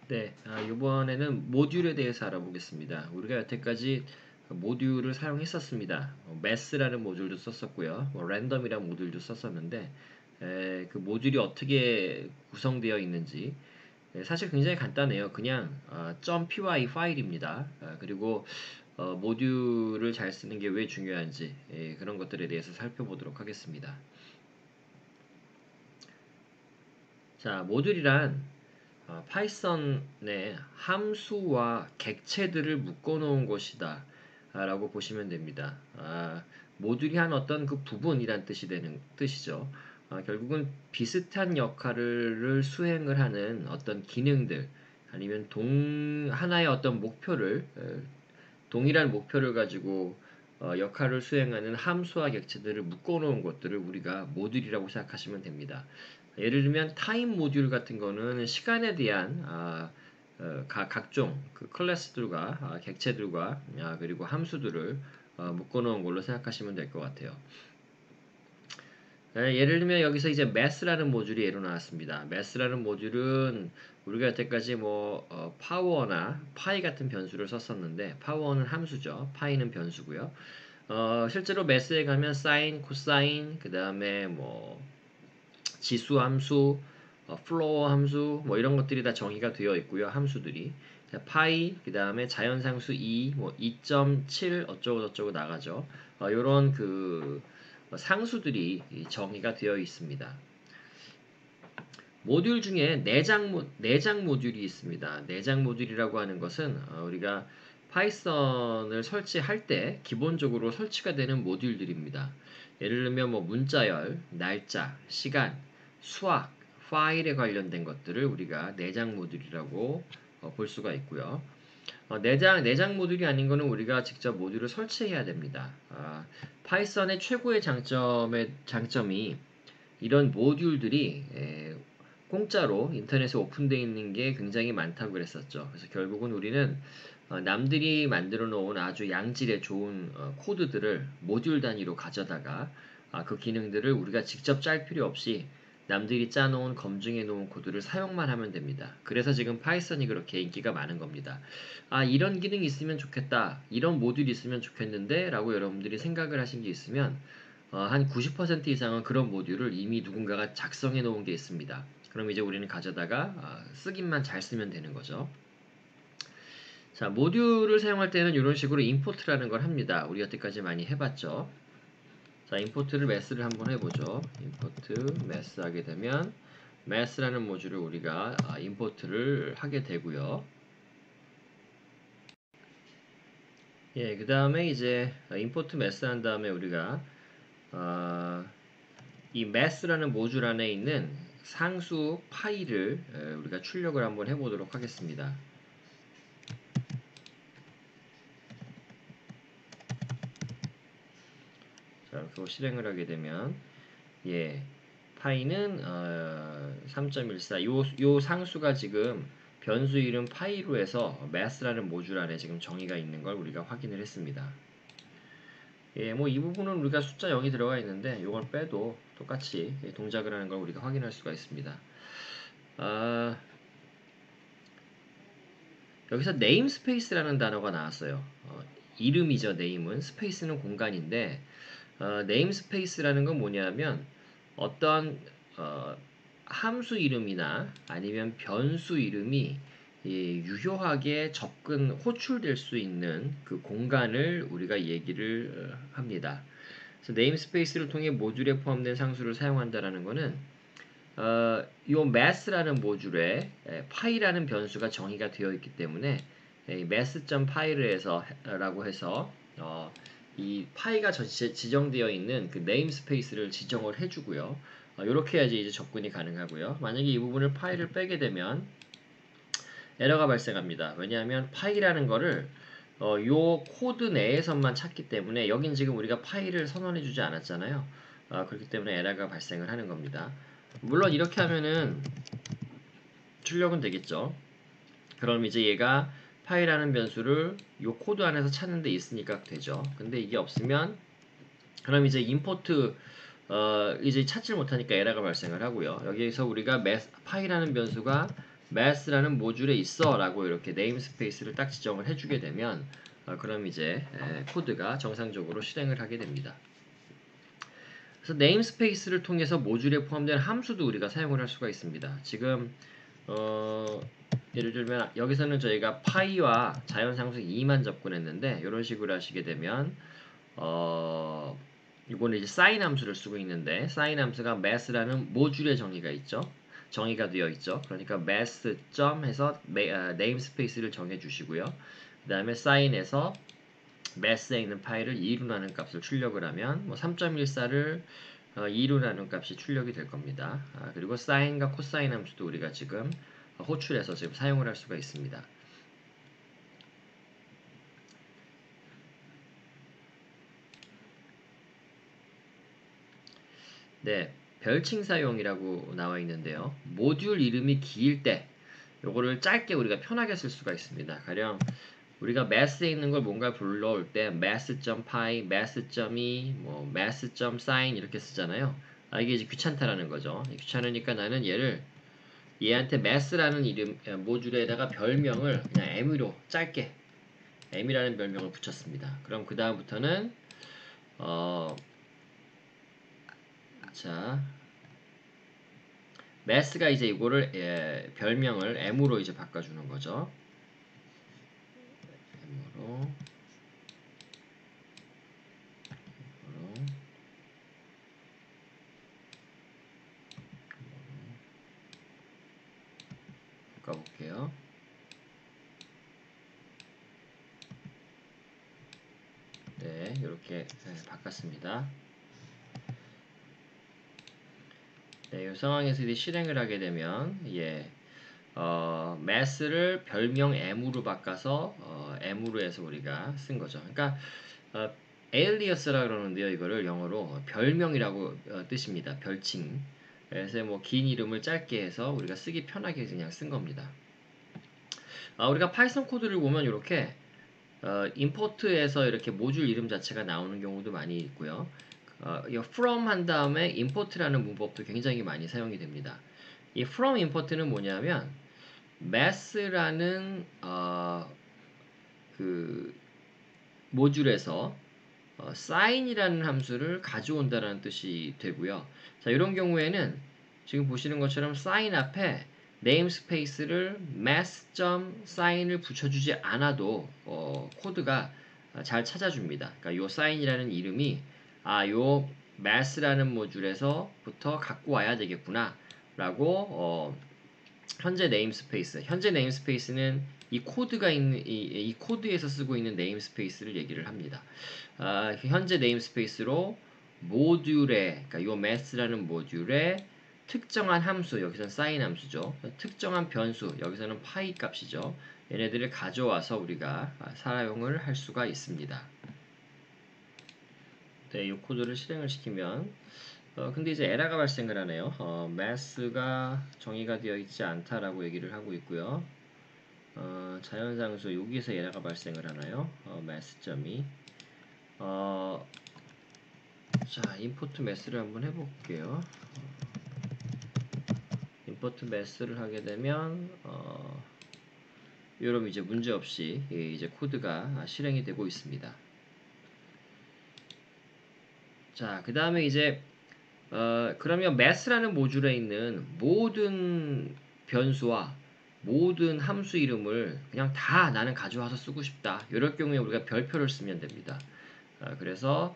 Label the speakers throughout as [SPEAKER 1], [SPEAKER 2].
[SPEAKER 1] 네, 이번에는 모듈에 대해서 알아보겠습니다. 우리가 여태까지 모듈을 사용했었습니다. mass라는 모듈도 썼었고요. random이라는 모듈도 썼었는데 그 모듈이 어떻게 구성되어 있는지 사실 굉장히 간단해요. 그냥 .py 파일입니다. 그리고 모듈을 잘 쓰는 게 왜 중요한지 그런 것들에 대해서 살펴보도록 하겠습니다. 자, 모듈이란 파이썬의 함수와 객체들을 묶어놓은 것이다 라고 보시면 됩니다. 모듈이 한 어떤 그 부분이란 뜻이죠. 결국은 비슷한 역할을 수행을 하는 어떤 기능들 아니면 하나의 어떤 동일한 목표를 가지고 역할을 수행하는 함수와 객체들을 묶어놓은 것들을 우리가 모듈이라고 생각하시면 됩니다. 예를 들면 타임 모듈 같은 거는 시간에 대한 각종 그 클래스들과 객체들과 그리고 함수들을 묶어놓은 걸로 생각하시면 될 것 같아요. 예를 들면 여기서 이제 math라는 모듈이 예로 나왔습니다. math라는 모듈은 우리가 여태까지 파워나 파이 같은 변수를 썼었는데 파워는 함수죠. 파이는 변수고요. 실제로 math에 가면 사인, 코사인, 그 다음에 지수 함수, 플로어 함수 이런 것들이 다 정의가 되어 있고요. 함수들이 파이, 그 다음에 자연상수 2, 2.7 어쩌고 저쩌고 나가죠. 요런 그 상수들이 정의가 되어 있습니다. 모듈 중에 내장 모듈이 있습니다. 내장 모듈이라고 하는 것은 우리가 파이썬을 설치할 때 기본적으로 설치가 되는 모듈들입니다. 예를 들면 문자열, 날짜, 시간, 수학, 파일에 관련된 것들을 우리가 내장 모듈이라고 볼 수가 있고요. 내장 모듈이 아닌 거는 우리가 직접 모듈을 설치해야 됩니다. 파이썬의 최고의 장점이 이런 모듈들이 공짜로 인터넷에 오픈되어 있는 게 굉장히 많다고 그랬었죠. 그래서 결국은 우리는 남들이 만들어 놓은 아주 양질의 좋은 코드들을 모듈 단위로 가져다가 그 기능들을 우리가 직접 짤 필요 없이 남들이 짜놓은 검증해 놓은 코드를 사용만 하면 됩니다. 그래서 지금 파이썬이 그렇게 인기가 많은 겁니다. 이런 기능이 있으면 좋겠다. 이런 모듈이 있으면 좋겠는데 라고 여러분들이 생각을 하신 게 있으면 한 90% 이상은 그런 모듈을 이미 누군가가 작성해 놓은 게 있습니다. 그럼 이제 우리는 가져다가 쓰기만 잘 쓰면 되는 거죠. 자, 모듈을 사용할 때는 이런 식으로 임포트라는 걸 합니다. 우리 여태까지 많이 해봤죠. 자, 임포트를 math를 한번 해보죠. 임포트 math 하게 되면 math라는 모듈을 우리가 임포트를 하게 되고요. 예, 그 다음에 이제 임포트 math 한 다음에 우리가 이 math라는 모듈 안에 있는 상수 파일을 우리가 출력을 한번 해보도록 하겠습니다. 자, 이렇게 실행을 하게 되면 파이는 3.14 요 상수가 지금 변수 이름 파이로 해서 math라는 모듈 안에 지금 정의가 있는 걸 우리가 확인을 했습니다. 이 부분은 우리가 숫자 0이 들어가 있는데 이걸 빼도 똑같이 동작을 하는 걸 우리가 확인할 수가 있습니다. 여기서 네임스페이스라는 단어가 나왔어요. 이름이죠. 네임은. 스페이스는 공간인데 네임스페이스라는 건 뭐냐면 어떤 함수 이름이나 아니면 변수 이름이 유효하게 호출될 수 있는 그 공간을 우리가 얘기를 합니다. 그래서 네임스페이스를 통해 모듈에 포함된 상수를 사용한다라는 것은 요 math라는 모듈에 파이라는 변수가 정의가 되어 있기 때문에 math.py라고 해서 이 파이가 지정되어 있는 그 네임스페이스를 지정을 해주고요. 이렇게 해야지 이제 접근이 가능하고요. 만약에 이 부분을 파이를 빼게 되면 에러가 발생합니다. 왜냐하면 파이라는 거를 요 코드 내에서만 찾기 때문에 여긴 지금 우리가 파이를 선언해주지 않았잖아요. 그렇기 때문에 에러가 발생을 하는 겁니다. 물론 이렇게 하면은 출력은 되겠죠. 그럼 이제 얘가 파이라는 변수를 요 코드 안에서 찾는 데 있으니까 되죠. 근데 이게 없으면 그럼 이제 임포트 이제 찾질 못하니까 에러가 발생을 하고요. 여기에서 우리가 파이라는 변수가 math라는 모듈에 있어 라고 이렇게 네임스페이스를 딱 지정을 해주게 되면 그럼 이제 코드가 정상적으로 실행을 하게 됩니다. 그래서 네임스페이스를 통해서 모듈에 포함된 함수도 우리가 사용을 할 수가 있습니다. 지금 예를 들면 여기서는 저희가 파이와 자연상수 2만 접근했는데 이런 식으로 하시게 되면 이거는 이제 사인 함수를 쓰고 있는데 사인 함수가 math라는 모듈의 정의가 되어 있죠. 그러니까 math 점 해서 네임스페이스를 정해 주시고요. 그 다음에 사인에서 math에 있는 파이를 2로 나눈 값을 출력을 하면 뭐 3.14를 2로 나눈 값이 출력이 될 겁니다. 그리고 사인과 코사인 함수도 우리가 지금 호출해서 지금 사용을 할 수가 있습니다. 네, 별칭 사용이라고 나와 있는데요. 모듈 이름이 길 때 요거를 짧게 우리가 편하게 쓸 수가 있습니다. 가령 우리가 math에 있는 걸 뭔가 불러올 때 math.py, math.2, 뭐 math.sin 이렇게 쓰잖아요. 이게 이제 귀찮다라는 거죠. 귀찮으니까 나는 얘한테 math라는 이름 모듈에다가 별명을 그냥 m으로 짧게 m이라는 별명을 붙였습니다. 그럼 그 다음부터는 자 math가 이제 이거를 별명을 m으로 이제 바꿔주는 거죠. m으로 바꿔볼게요. 네, 이렇게 바꿨습니다. 네, 이 상황에서 이제 실행을 하게 되면 math를 별명 m으로 바꿔서 m으로 해서 우리가 쓴 거죠. 그러니까 alias라 그러는데요. 이거를 영어로 별명이라고 뜻입니다. 별칭. 그래서 뭐 긴 이름을 짧게 해서 우리가 쓰기 편하게 그냥 쓴 겁니다. 우리가 파이썬 코드를 보면 이렇게 임포트에서 이렇게 모듈 이름 자체가 나오는 경우도 많이 있고요. 이 from 한 다음에 import라는 문법도 굉장히 많이 사용이 됩니다. 이 from import는 뭐냐면 math라는 그 모듈에서 sign이라는 함수를 가져온다는 뜻이 되고요. 자, 이런 경우에는 지금 보시는 것처럼 sign 앞에 namespace를 math.sign을 붙여주지 않아도 코드가 잘 찾아줍니다. 그러니까 요 sign이라는 이름이 요 math라는 모듈에서부터 갖고 와야 되겠구나 라고 현재 네임스페이스는 이 코드가 있는 이 코드에서 쓰고 있는 네임스페이스를 얘기를 합니다. 현재 네임스페이스로 모듈에 그러니까 요 math라는 모듈에 특정한 함수 여기서는 사인 함수죠. 특정한 변수 여기서는 파이 값이죠. 얘네들을 가져와서 우리가 사용을 할 수가 있습니다. 네, 이 코드를 실행을 시키면 근데 이제 에러가 발생을 하네요. math가 정의가 되어 있지 않다라고 얘기를 하고 있고요. 자연상수 여기서 에러가 발생을 하나요? math.이 자, 임포트 매스를 한번 해볼게요. 임포트 매스를 하게 되면 이러면 이제 문제없이 이제 코드가 실행이 되고 있습니다. 자, 그 다음에 이제 그러면 math라는 모듈에 있는 모든 변수와 모든 함수 이름을 그냥 다 나는 가져와서 쓰고 싶다. 이럴 경우에 우리가 별표를 쓰면 됩니다. 그래서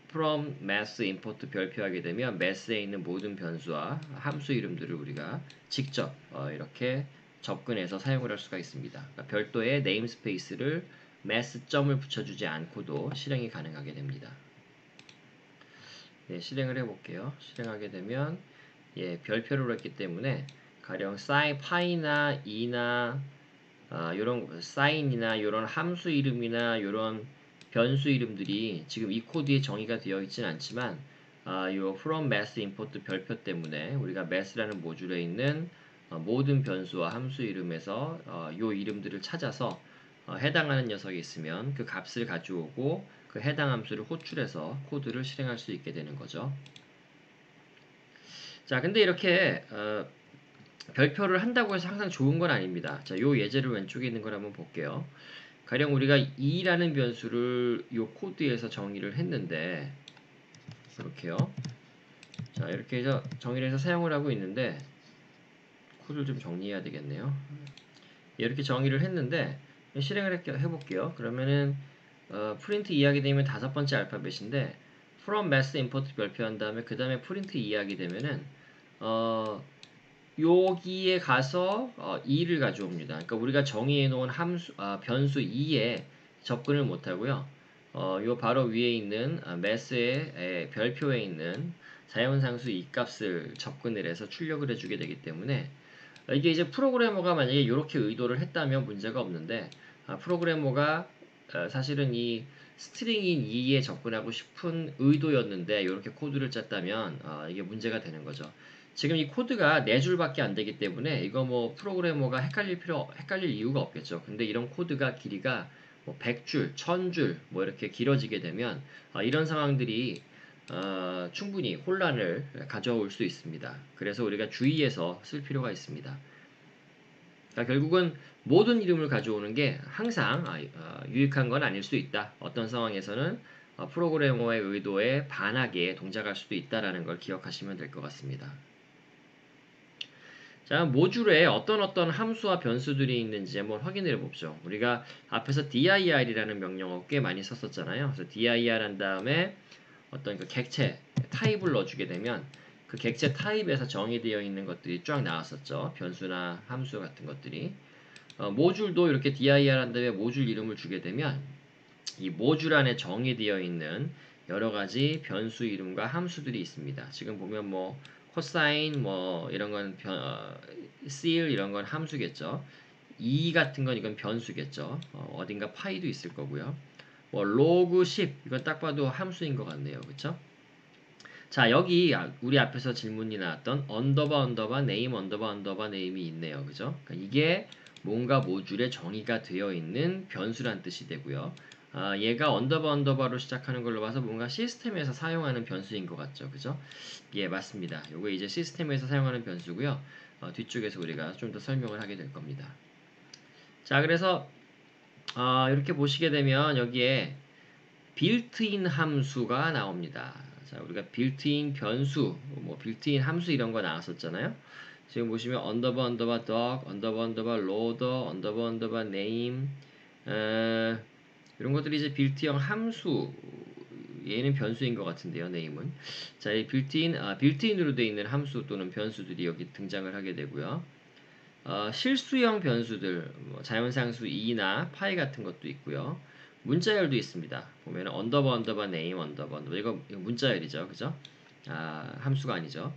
[SPEAKER 1] from math import 별표하게 되면 math에 있는 모든 변수와 함수 이름들을 우리가 직접 이렇게 접근해서 사용을 할 수가 있습니다. 그러니까 별도의 namespace를 math 점을 붙여주지 않고도 실행이 가능하게 됩니다. 네, 실행을 해볼게요. 실행하게 되면 별표를 했기 때문에 가령 sin, 파이나 이나 요런 사인이나 요런 함수 이름이나 요런 변수 이름들이 지금 이 코드에 정의가 되어 있진 않지만 요 from math import 별표 때문에 우리가 math라는 모듈에 있는 모든 변수와 함수 이름에서 요 이름들을 찾아서 해당하는 녀석이 있으면 그 값을 가져오고 그 해당 함수를 호출해서 코드를 실행할 수 있게 되는 거죠. 자, 근데 이렇게 별표를 한다고 해서 항상 좋은 건 아닙니다. 자, 요 예제를 왼쪽에 있는 걸 한번 볼게요. 가령 우리가 2라는 변수를 요 코드에서 정의를 했는데 이렇게요. 자, 이렇게 해서 정의를 해서 사용을 하고 있는데 코드를 좀 정리해야 되겠네요. 이렇게 정의를 했는데 실행을 해볼게요. 그러면은 프린트 이해하게 되면 다섯 번째 알파벳인데 from mass import 별표한 다음에 그 다음에 프린트 이해하게 되면은 여기에 가서 2를 가져옵니다. 그러니까 우리가 정의해 놓은 변수 2에 접근을 못 하고요. 요 바로 위에 있는 mass의 별표에 있는 자연상수 이 값을 접근을 해서 출력을 해주게 되기 때문에 이게 이제 프로그래머가 만약에 이렇게 의도를 했다면 문제가 없는데 프로그래머가 사실은 이 스트링인 2에 접근하고 싶은 의도였는데 이렇게 코드를 짰다면 이게 문제가 되는 거죠. 지금 이 코드가 4줄밖에 안 되기 때문에 이거 뭐 프로그래머가 헷갈릴 이유가 없겠죠. 근데 이런 코드가 길이가 뭐 100줄, 1000줄 뭐 이렇게 길어지게 되면 이런 상황들이 충분히 혼란을 가져올 수 있습니다. 그래서 우리가 주의해서 쓸 필요가 있습니다. 그러니까 결국은 모든 이름을 가져오는 게 항상 유익한 건 아닐 수 있다. 어떤 상황에서는 프로그래머의 의도에 반하게 동작할 수도 있다는 걸 기억하시면 될 것 같습니다. 자, 모듈에 어떤 함수와 변수들이 있는지 한번 확인해 봅시다. 우리가 앞에서 dir이라는 명령어 꽤 많이 썼었잖아요. 그래서 dir 한 다음에 어떤 그 객체 타입을 넣어주게 되면 그 객체 타입에서 정의되어 있는 것들이 쫙 나왔었죠. 변수나 함수 같은 것들이. 모듈도 이렇게 dir 한 다음에 모듈 이름을 주게 되면 이 모듈 안에 정의되어 있는 여러 가지 변수 이름과 함수들이 있습니다. 지금 보면 뭐 코사인 뭐 이런 건 seal 이런 건 함수겠죠. 같은 건 이건 변수겠죠. 어딘가 파이도 있을 거고요. 뭐 로그 10 이건 딱 봐도 함수인 것 같네요. 그쵸? 자, 여기 우리 앞에서 질문이 나왔던 언더바 네임이 있네요. 그죠? 그러니까 이게 뭔가 모듈에 정의가 되어 있는 변수란 뜻이 되고요. 얘가 언더바로 시작하는 걸로 봐서 뭔가 시스템에서 사용하는 변수인 것 같죠. 그죠? 예, 맞습니다. 요거 이제 시스템에서 사용하는 변수고요. 뒤쪽에서 우리가 좀 더 설명을 하게 될 겁니다. 자, 그래서 이렇게 보시게 되면 여기에 빌트인 함수가 나옵니다. 자, 우리가 빌트인 변수, 뭐 빌트인 함수 이런 거 나왔었잖아요. 지금 보시면 언더바 dog, 언더바 loader, 언더바 name 이런 것들이 이제 빌트형 함수 얘는 변수인 것 같은데요. name은 자, 이 빌트인으로 되어 있는 함수 또는 변수들이 여기 등장을 하게 되고요. 실수형 변수들, 뭐 자연상수 2나 파이 같은 것도 있고요. 문자열도 있습니다. 보면 언더바 네임 언더바 이거 문자열이죠, 그죠? 함수가 아니죠.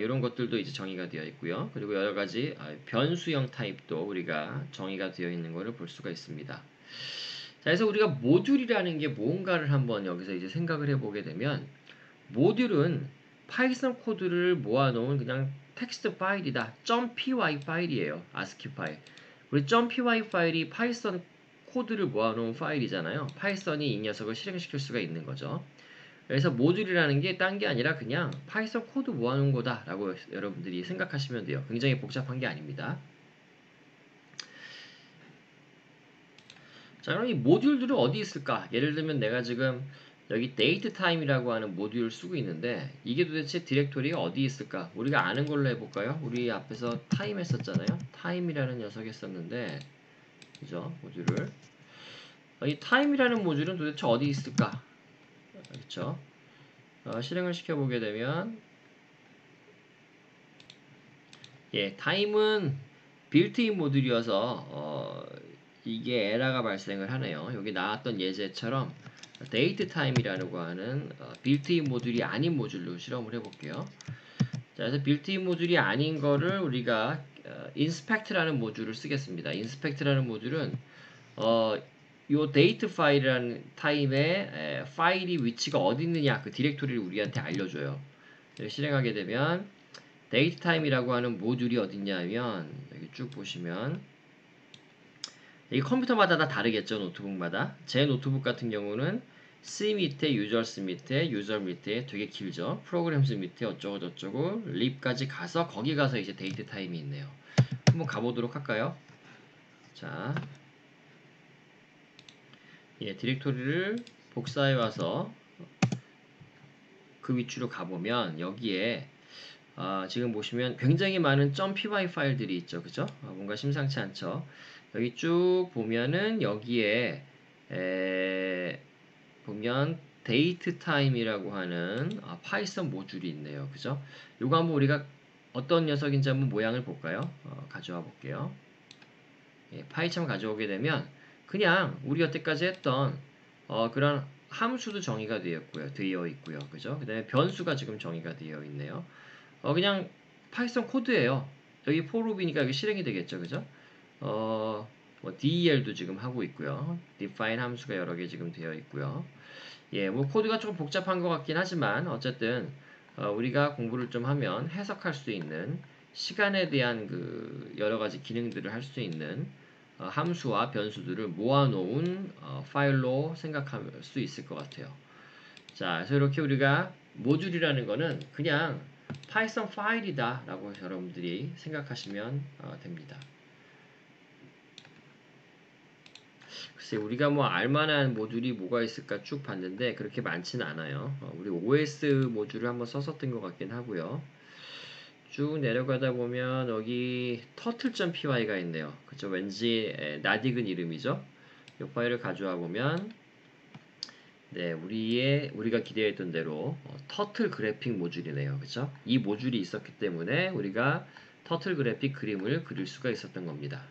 [SPEAKER 1] 이런 것들도 이제 정의가 되어 있고요. 그리고 여러 가지 변수형 타입도 우리가 정의가 되어 있는 것을 볼 수가 있습니다. 자, 그래서 우리가 모듈이라는 게 뭔가를 한번 여기서 이제 생각을 해보게 되면 모듈은 파이썬 코드를 모아놓은 그냥 텍스트 파일이다. .py 파일이에요. ASCII 파일. 우리 .py 파일이 파이썬 코드를 모아놓은 파일이잖아요. 파이썬이 이 녀석을 실행시킬 수가 있는 거죠. 그래서 모듈이라는 게 딴 게 아니라 그냥 파이썬 코드 모아놓은 거다라고 여러분들이 생각하시면 돼요. 굉장히 복잡한 게 아닙니다. 자, 그럼 이 모듈들은 어디 있을까? 예를 들면 내가 지금 여기 date time이라고 하는 모듈을 쓰고 있는데 이게 도대체 디렉토리가 어디 있을까? 우리가 아는 걸로 해볼까요? 우리 앞에서 time 했었잖아요. time이라는 녀석이 있었는데 그죠? 모듈을 이 time이라는 모듈은 도대체 어디 있을까? 그렇죠? 실행을 시켜보게 되면 예, time은 빌트인 모듈이어서 이게 에러가 발생을 하네요. 여기 나왔던 예제처럼 데이트 타임이라고 하는 빌트인 모듈이 아닌 모듈로 실험을 해볼게요. 자, 그래서 빌트인 모듈이 아닌 거를 우리가 inspect라는 모듈을 쓰겠습니다. inspect라는 모듈은 요 데이트 파일이라는 타입의 파일이 위치가 어디 있느냐 그 디렉토리를 우리한테 알려줘요. 실행하게 되면 데이트 타임이라고 하는 모듈이 어딨냐면 여기 쭉 보시면 이 컴퓨터마다 다 다르겠죠. 노트북마다 제 노트북 같은 경우는 C 밑에 유저스 밑에 유저 밑에 되게 길죠. 프로그램스 밑에 어쩌고 저쩌고 립까지 가서 거기 가서 이제 데이트 타임이 있네요. 한번 가보도록 할까요? 자, 예, 디렉토리를 복사해 와서 그 위치로 가보면 여기에 지금 보시면 굉장히 많은 .py 파일들이 있죠. 그죠? 뭔가 심상치 않죠. 여기 쭉 보면은 여기에 보면 데이트 타임이라고 하는 파이썬 모듈이 있네요. 그죠? 요거 한번 우리가 어떤 녀석인지 한번 모양을 볼까요? 가져와 볼게요. 예, 파이참 가져오게 되면 그냥 우리 여태까지 했던 그런 함수도 정의가 되어 있고요. 그죠? 그 다음에 변수가 지금 정의가 되어 있네요. 그냥 파이썬 코드예요. 여기 forloop이니까 여기 실행이 되겠죠. 그죠? 뭐 del도 지금 하고 있고요. define 함수가 여러 개 지금 되어 있고요. 예, 뭐 코드가 조금 복잡한 것 같긴 하지만 어쨌든 우리가 공부를 좀 하면 해석할 수 있는 시간에 대한 그 여러 가지 기능들을 할 수 있는 함수와 변수들을 모아놓은 파일로 생각할 수 있을 것 같아요. 자, 그래서 이렇게 우리가 모듈이라는 거는 그냥 파이썬 파일이다 라고 여러분들이 생각하시면 됩니다. 글쎄 우리가 뭐 알만한 모듈이 뭐가 있을까 쭉 봤는데 그렇게 많지는 않아요. 우리 OS 모듈을 한번 썼었던 것 같긴 하고요. 쭉 내려가다 보면 여기 turtle.py가 있네요. 그쵸? 왠지 낯익은 이름이죠. 이 파일을 가져와 보면 네, 우리가 기대했던 대로 터틀 그래픽 모듈이네요. 그쵸? 이 모듈이 있었기 때문에 우리가 터틀 그래픽 그림을 그릴 수가 있었던 겁니다.